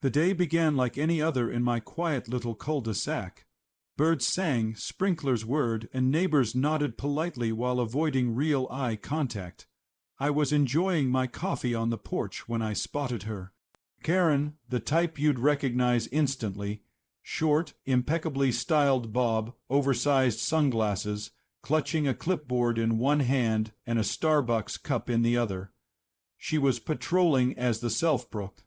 The day began like any other in my quiet little cul-de-sac. Birds sang, sprinklers whirred, and neighbors nodded politely while avoiding real eye contact. I was enjoying my coffee on the porch when I spotted her. Karen, the type you'd recognize instantly, short, impeccably styled bob, oversized sunglasses, clutching a clipboard in one hand and a Starbucks cup in the other. She was patrolling as the self-proclaimed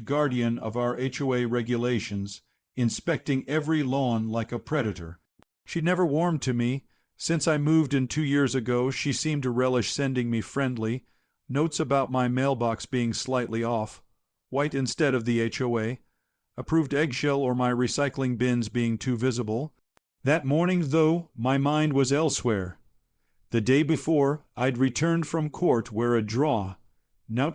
guardian of our HOA regulations, inspecting every lawn like a predator. She never warmed to me. Since I moved in 2 years ago, she seemed to relish sending me friendly notes about my mailbox being slightly off, white instead of the HOA, approved eggshell or my recycling bins being too visible. That morning, though, my mind was elsewhere. The day before, I'd returned from court where a drawn-out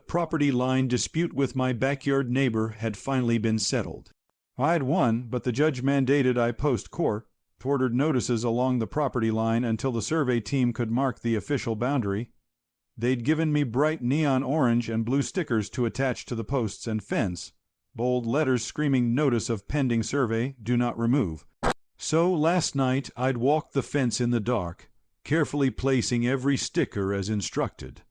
property line dispute with my backyard neighbor had finally been settled. I'd won, but the judge mandated I post court-ordered notices along the property line until the survey team could mark the official boundary. They'd given me bright neon orange and blue stickers to attach to the posts and fence, bold letters screaming notice of pending survey, do not remove. So last night I'd walked the fence in the dark, carefully placing every sticker as instructed.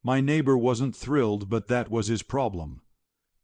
My neighbor wasn't thrilled, but that was his problem.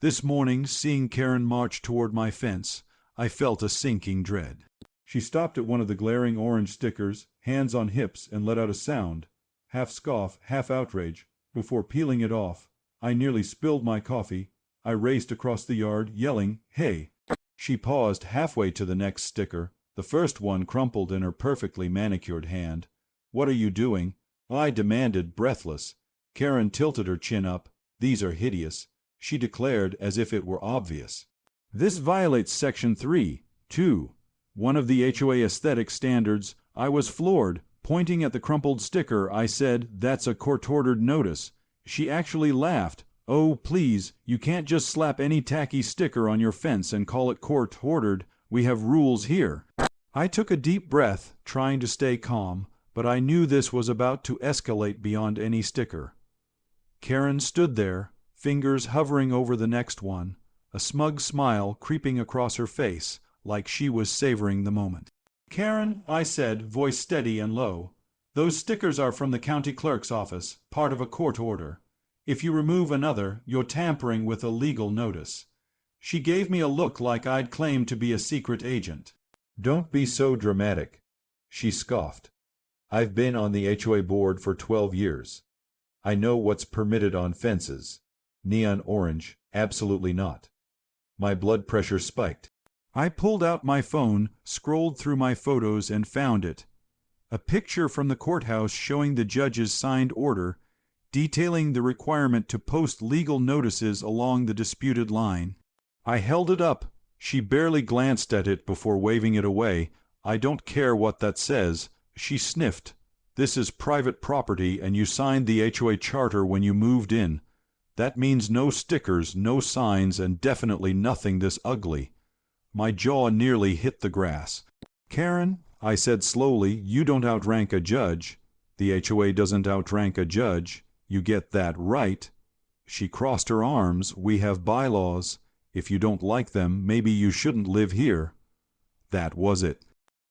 This morning, seeing Karen march toward my fence, I felt a sinking dread. She stopped at one of the glaring orange stickers, hands on hips, and let out a sound, half scoff, half outrage, before peeling it off. I nearly spilled my coffee. I raced across the yard, yelling, "Hey!" She paused halfway to the next sticker, the first one crumpled in her perfectly manicured hand. "What are you doing?" I demanded, breathless. Karen tilted her chin up. "These are hideous," she declared as if it were obvious. "This violates Section 3(2), one of the HOA aesthetic standards." I was floored. Pointing at the crumpled sticker, I said, "That's a court-ordered notice." She actually laughed. "Oh, please, you can't just slap any tacky sticker on your fence and call it court-ordered. We have rules here." I took a deep breath, trying to stay calm, but I knew this was about to escalate beyond any sticker. Karen stood there, fingers hovering over the next one, a smug smile creeping across her face, like she was savoring the moment. "Karen," I said, voice steady and low, "those stickers are from the county clerk's office, part of a court order. If you remove another, you're tampering with a legal notice." She gave me a look like I'd claimed to be a secret agent. "Don't be so dramatic," she scoffed. "I've been on the HOA board for 12 years. I know what's permitted on fences. Neon orange, absolutely not." My blood pressure spiked. I pulled out my phone, scrolled through my photos, and found it. A picture from the courthouse showing the judge's signed order, detailing the requirement to post legal notices along the disputed line. I held it up. She barely glanced at it before waving it away. "I don't care what that says," she sniffed. "This is private property, and you signed the HOA charter when you moved in. That means no stickers, no signs, and definitely nothing this ugly." My jaw nearly hit the grass. "Karen," I said slowly, "you don't outrank a judge. The HOA doesn't outrank a judge. You get that right." She crossed her arms. "We have bylaws. If you don't like them, maybe you shouldn't live here." That was it.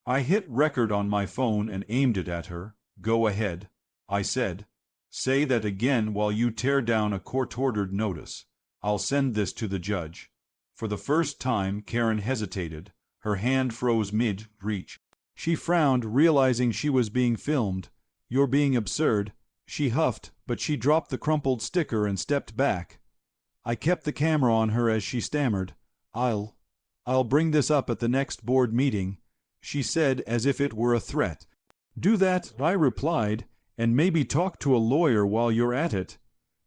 I hit record on my phone and aimed it at her. "Go ahead," I said. "Say that again while you tear down a court-ordered notice. I'll send this to the judge." For the first time, Karen hesitated. Her hand froze mid-reach. She frowned, realizing she was being filmed. "You're being absurd." She huffed, but she dropped the crumpled sticker and stepped back. I kept the camera on her as she stammered. I'll bring this up at the next board meeting," she said as if it were a threat. "Do that," I replied, "and maybe talk to a lawyer while you're at it."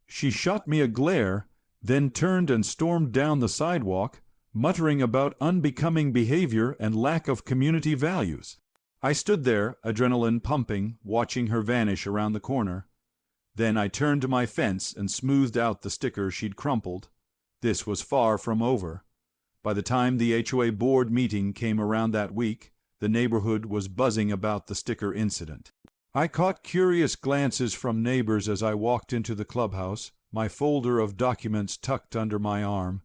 She shot me a glare, then turned and stormed down the sidewalk, muttering about unbecoming behavior and lack of community values. I stood there, adrenaline pumping, watching her vanish around the corner. Then I turned to my fence and smoothed out the sticker she'd crumpled. This was far from over. By the time the HOA board meeting came around that week, the neighborhood was buzzing about the sticker incident. I caught curious glances from neighbors as I walked into the clubhouse, my folder of documents tucked under my arm.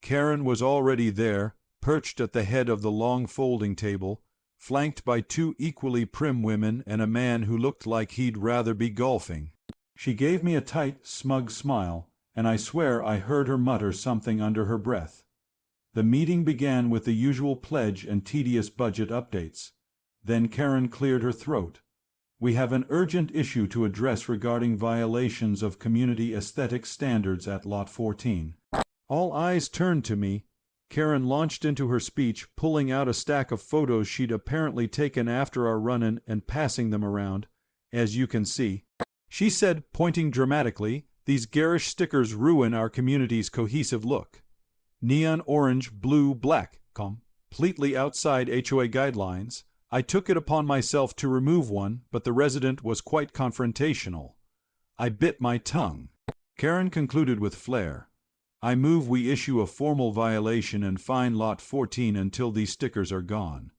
Karen was already there, perched at the head of the long folding table, flanked by two equally prim women and a man who looked like he'd rather be golfing. She gave me a tight, smug smile, and I swear I heard her mutter something under her breath. The meeting began with the usual pledge and tedious budget updates. Then Karen cleared her throat. "We have an urgent issue to address regarding violations of community aesthetic standards at Lot 14. All eyes turned to me. Karen launched into her speech, pulling out a stack of photos she'd apparently taken after our run-in and passing them around. "As you can see," she said, pointing dramatically, "these garish stickers ruin our community's cohesive look. Neon orange, blue, black, completely outside HOA guidelines. I took it upon myself to remove one, but the resident was quite confrontational. I bit my tongue." Karen concluded with flair. "I move we issue a formal violation and fine Lot 14 until these stickers are gone."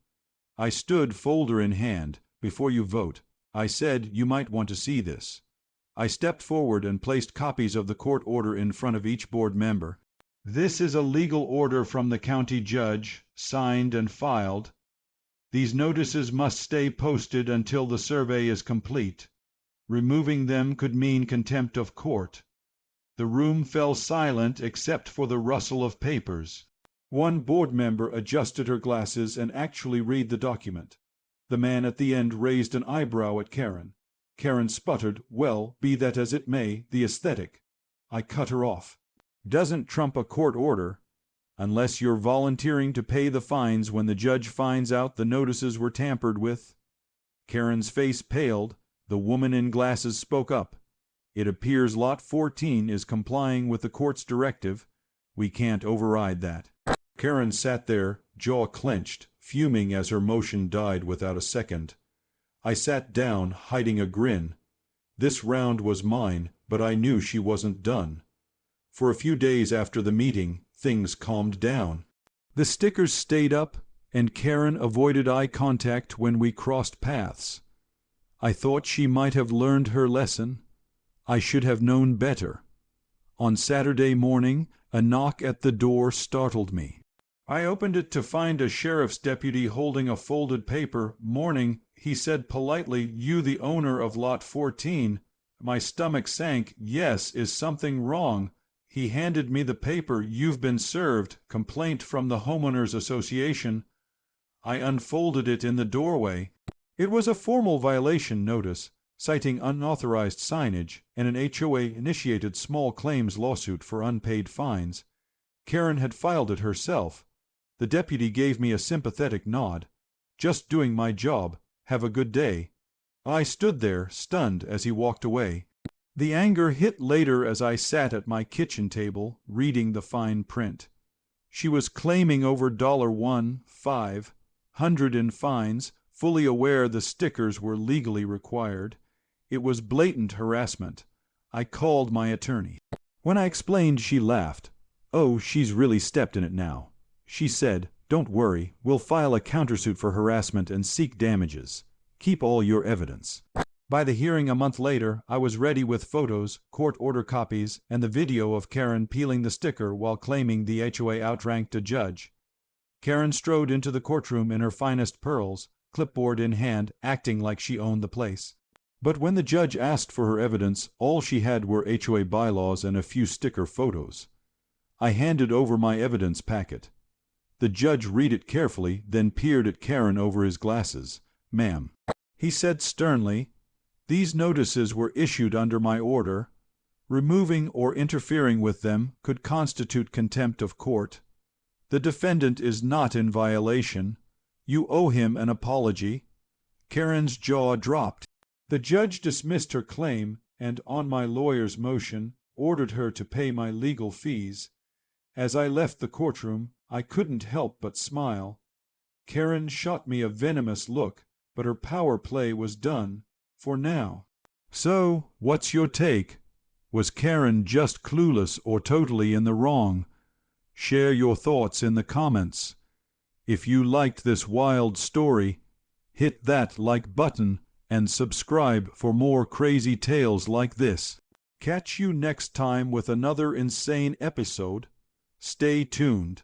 I stood, folder in hand. "Before you vote," I said, "you might want to see this." I stepped forward and placed copies of the court order in front of each board member. "This is a legal order from the county judge, signed and filed. These notices must stay posted until the survey is complete. Removing them could mean contempt of court." The room fell silent except for the rustle of papers. One board member adjusted her glasses and actually read the document. The man at the end raised an eyebrow at Karen. Karen sputtered, "Well, be that as it may, the aesthetic." I cut her off. "Doesn't trump a court order. Unless you're volunteering to pay the fines when the judge finds out the notices were tampered with." Karen's face paled. The woman in glasses spoke up. "It appears Lot 14 is complying with the court's directive. We can't override that." Karen sat there, jaw clenched, fuming as her motion died without a second. I sat down, hiding a grin. This round was mine, but I knew she wasn't done. For a few days after the meeting, things calmed down. The stickers stayed up, and Karen avoided eye contact when we crossed paths. I thought she might have learned her lesson. I should have known better. On Saturday morning, a knock at the door startled me. I opened it to find a sheriff's deputy holding a folded paper. "Morning," he said politely. "You the owner of Lot 14. My stomach sank. "Yes, is something wrong?" He handed me the paper. "You've been served. Complaint from the Homeowners Association." I unfolded it in the doorway. It was a formal violation notice, citing unauthorized signage and an HOA-initiated small claims lawsuit for unpaid fines. Karen had filed it herself. The deputy gave me a sympathetic nod. "Just doing my job. Have a good day." I stood there, stunned, as he walked away. The anger hit later as I sat at my kitchen table, reading the fine print. She was claiming over $1,500 in fines, fully aware the stickers were legally required. It was blatant harassment. I called my attorney. When I explained, she laughed. "Oh, she's really stepped in it now." She said, "Don't worry, we'll file a countersuit for harassment and seek damages. Keep all your evidence." By the hearing a month later, I was ready with photos, court order copies, and the video of Karen peeling the sticker while claiming the HOA outranked a judge. Karen strode into the courtroom in her finest pearls, clipboard in hand, acting like she owned the place. But when the judge asked for her evidence, all she had were HOA bylaws and a few sticker photos. I handed over my evidence packet. The judge read it carefully, then peered at Karen over his glasses. "Ma'am," he said sternly, "these notices were issued under my order. Removing or interfering with them could constitute contempt of court. The defendant is not in violation. You owe him an apology." Karen's jaw dropped. The judge dismissed her claim and, on my lawyer's motion, ordered her to pay my legal fees. As I left the courtroom, I couldn't help but smile. Karen shot me a venomous look, but her power play was done, for now. So, what's your take? Was Karen just clueless or totally in the wrong? Share your thoughts in the comments. If you liked this wild story, hit that like button and subscribe for more crazy tales like this. Catch you next time with another insane episode. Stay tuned.